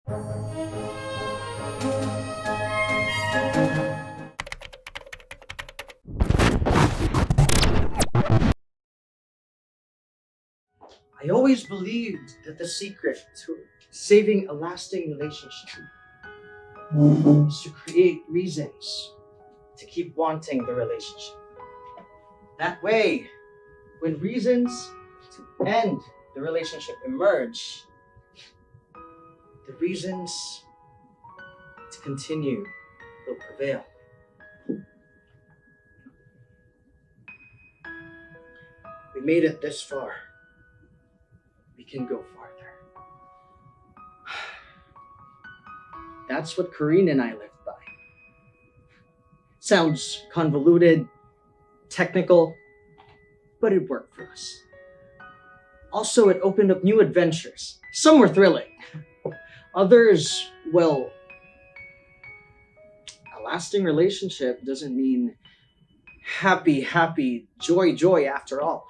I always believed that the secret to saving a lasting relationship is to create reasons to keep wanting the relationship. That way, when reasons to end the relationship emerge, the reasons to continue will prevail. We made it this far. We can go farther. That's what Karine and I lived by. Sounds convoluted, technical, but it worked for us. Also, it opened up new adventures. Some were thrilling. Others, well, a lasting relationship doesn't mean happy, joy after all.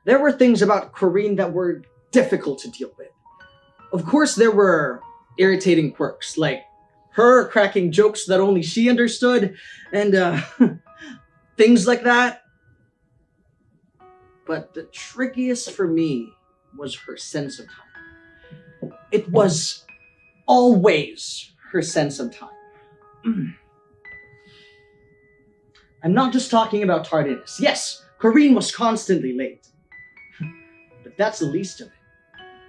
There were things about Karine that were difficult to deal with. Of course, there were irritating quirks, like her cracking jokes that only she understood, and things like that. But the trickiest for me was her sense of time. It was always her sense of time. I'm not just talking about tardiness. Yes, Karine was constantly late. But that's the least of it.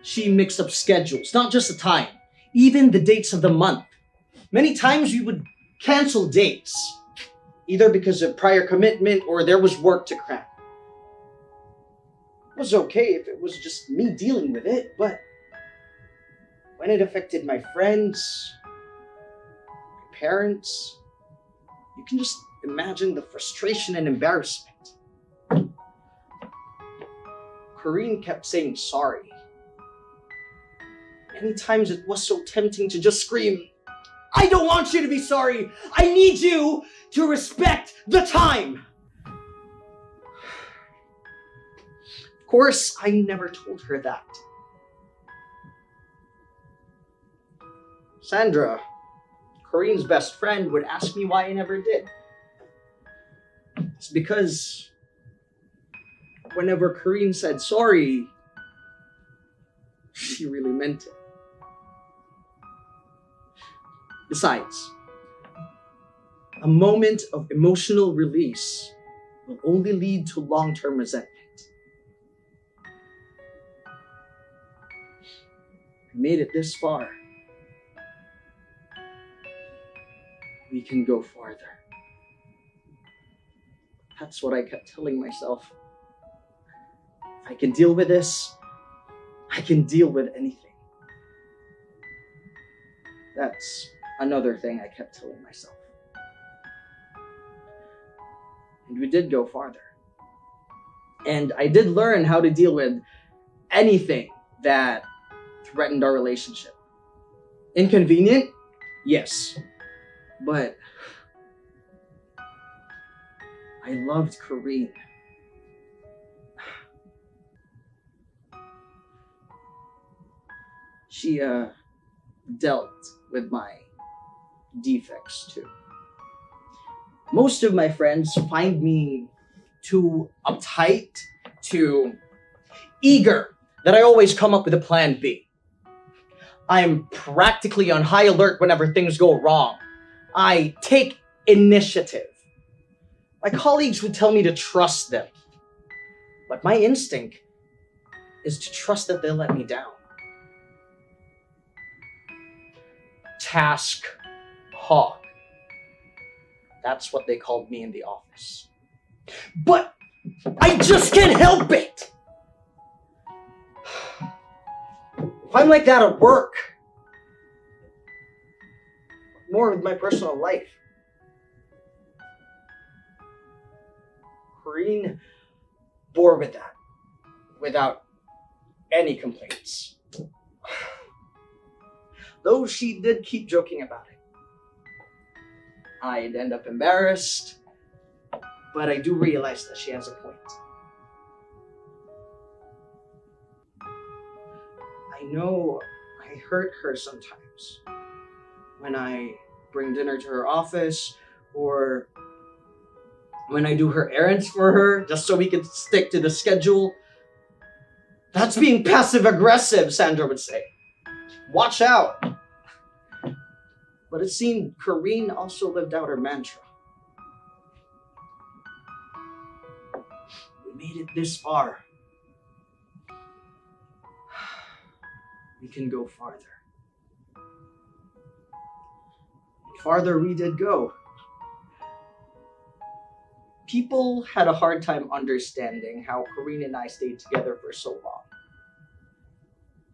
She mixed up schedules, not just the time, even the dates of the month. Many times we would cancel dates, either because of prior commitment or there was work to cram. It was okay if it was just me dealing with it, but when it affected my friends, my parents, you can just imagine the frustration and embarrassment. Karine kept saying sorry. Many times it was so tempting to just scream, "I don't want you to be sorry! I need you to respect the time!" Of course, I never told her that. Sandra, Karine's best friend, would ask me why I never did. It's because whenever Karine said sorry, she really meant it. Besides, a moment of emotional release will only lead to long-term resentment. We made it this far. We can go farther. That's what I kept telling myself. If I can deal with this, I can deal with anything. That's another thing I kept telling myself. And we did go farther. And I did learn how to deal with anything that threatened our relationship. Inconvenient? Yes. But I loved Karine. She dealt with my defects too. Most of my friends find me too uptight, too eager, that I always come up with a plan B. I'm practically on high alert whenever things go wrong. I take initiative. My colleagues would tell me to trust them, but my instinct is to trust that they'll let me down. Task hog. That's what they called me in the office. But I just can't help it! If I'm like that at work, more with my personal life. Karine bore with that without any complaints. Though she did keep joking about it. I'd end up embarrassed, but I do realize that she has a point. I know I I hurt her sometimes. When I bring dinner to her office, or when I do her errands for her, just so we can stick to the schedule. That's being passive-aggressive, Sandra would say. Watch out! But it seemed Kareen also lived out her mantra. We made it this far. We can go farther. And farther we did go. People had a hard time understanding how Kareen and I stayed together for so long.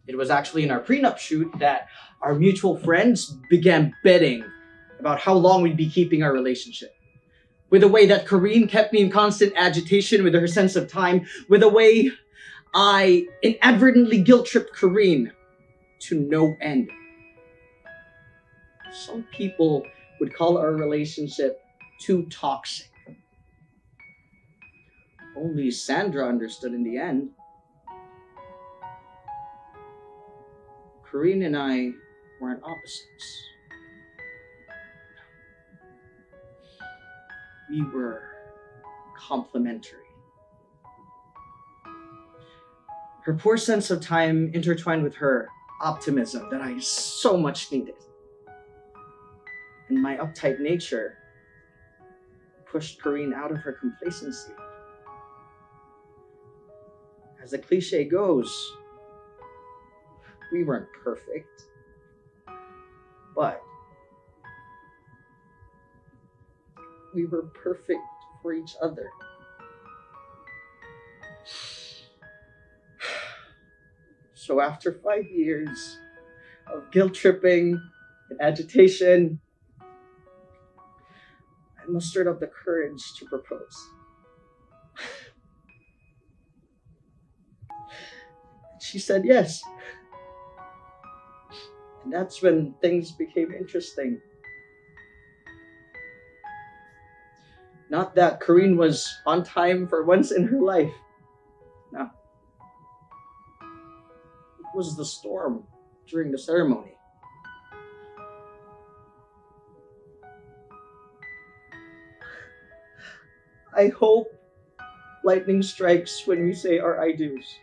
It was actually in our prenup shoot that our mutual friends began betting about how long we'd be keeping our relationship. With the way that Kareen kept me in constant agitation with her sense of time, with the way I inadvertently guilt-tripped Kareen to no end. Some people would call our relationship too toxic. Only Sandra understood in the end. Kareen and I weren't opposites. We were complementary. Her poor sense of time intertwined with her optimism that I so much needed. And my uptight nature pushed Kareen out of her complacency. As the cliche goes, we weren't perfect, but we were perfect for each other. So after 5 years of guilt tripping and agitation, I mustered up the courage to propose. She said yes. And that's when things became interesting. Not that Kareen was on time for once in her life. No. It was the storm during the ceremony. I hope lightning strikes when we say our I do's.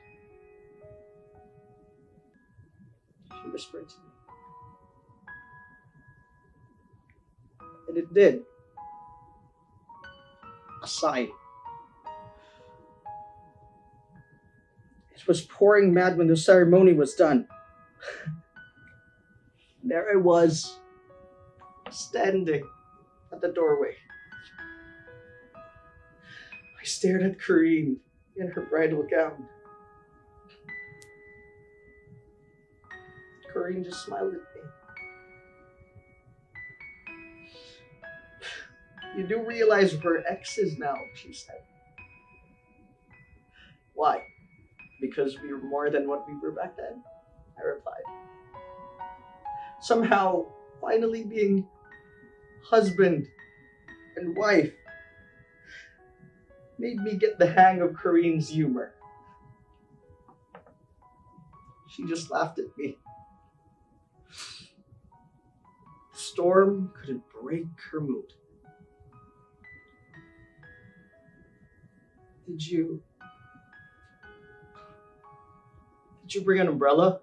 She whispered to me. And it did. A sigh. It was pouring mad when the ceremony was done. There I was, standing at the doorway. I stared at Kareen in her bridal gown. Kareen just smiled at me. You do realize we're exes now, she said. Why? Because we were more than what we were back then? I replied. Somehow, finally being husband and wife made me get the hang of Kareen's humor. She just laughed at me. The storm couldn't break her mood. Did you bring an umbrella?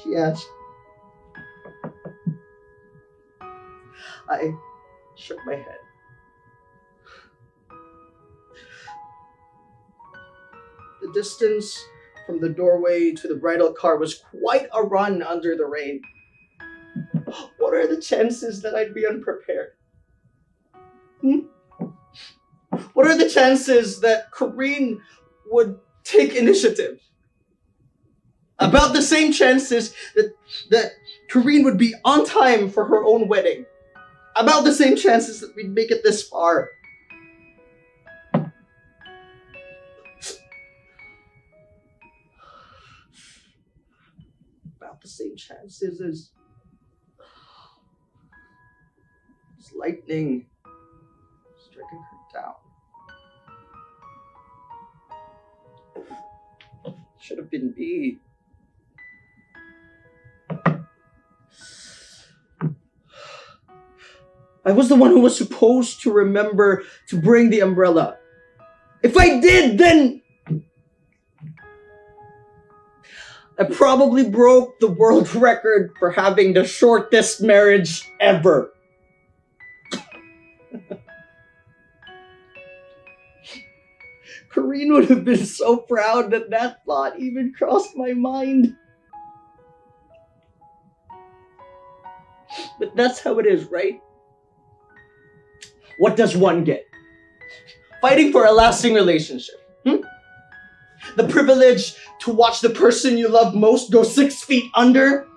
She asked. I shook my head. The distance from the doorway to the bridal car was quite a run under the rain. What are the chances that I'd be unprepared? What are the chances that Kareen would take initiative? About the same chances that Kareen would be on time for her own wedding. About the same chances that we'd make it this far. About the same chances as lightning striking her down. Should have been me. I was the one who was supposed to remember to bring the umbrella. If I did, then I probably broke the world record for having the shortest marriage ever. Karine would have been so proud that that thought even crossed my mind. But that's how it is, right? What does one get? Fighting for a lasting relationship. The privilege to watch the person you love most go 6 feet under?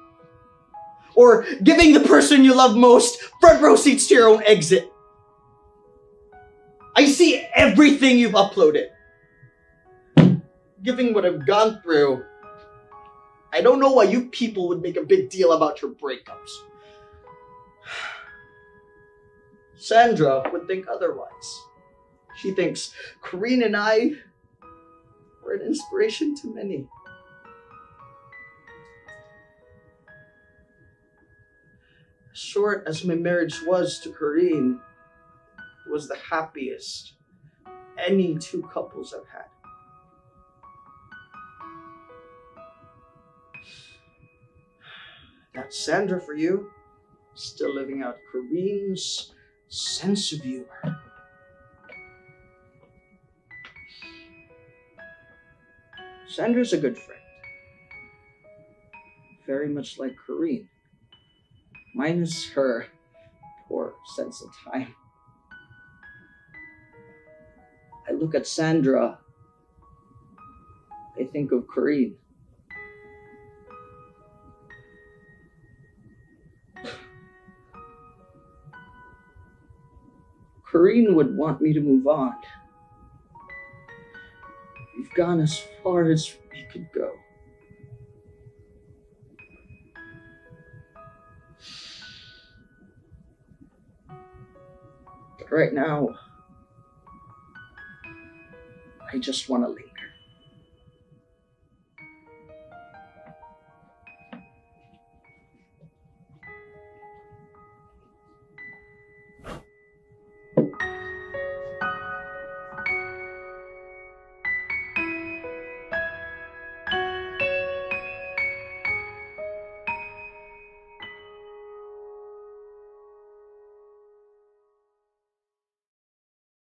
Or giving the person you love most front row seats to your own exit? I see everything you've uploaded. Given what I've gone through, I don't know why you people would make a big deal about your breakups. Sandra would think otherwise. She thinks Karine and I were an inspiration to many. As short as my marriage was to Karine, it was the happiest any two couples have had. That's Sandra for you, still living out Karine's sense of humor. Sandra's a good friend. Very much like Karine. Minus her poor sense of time. I look at Sandra, I think of Karine. Karine would want me to move on. We've gone as far as we could go. But right now, I just want to leave.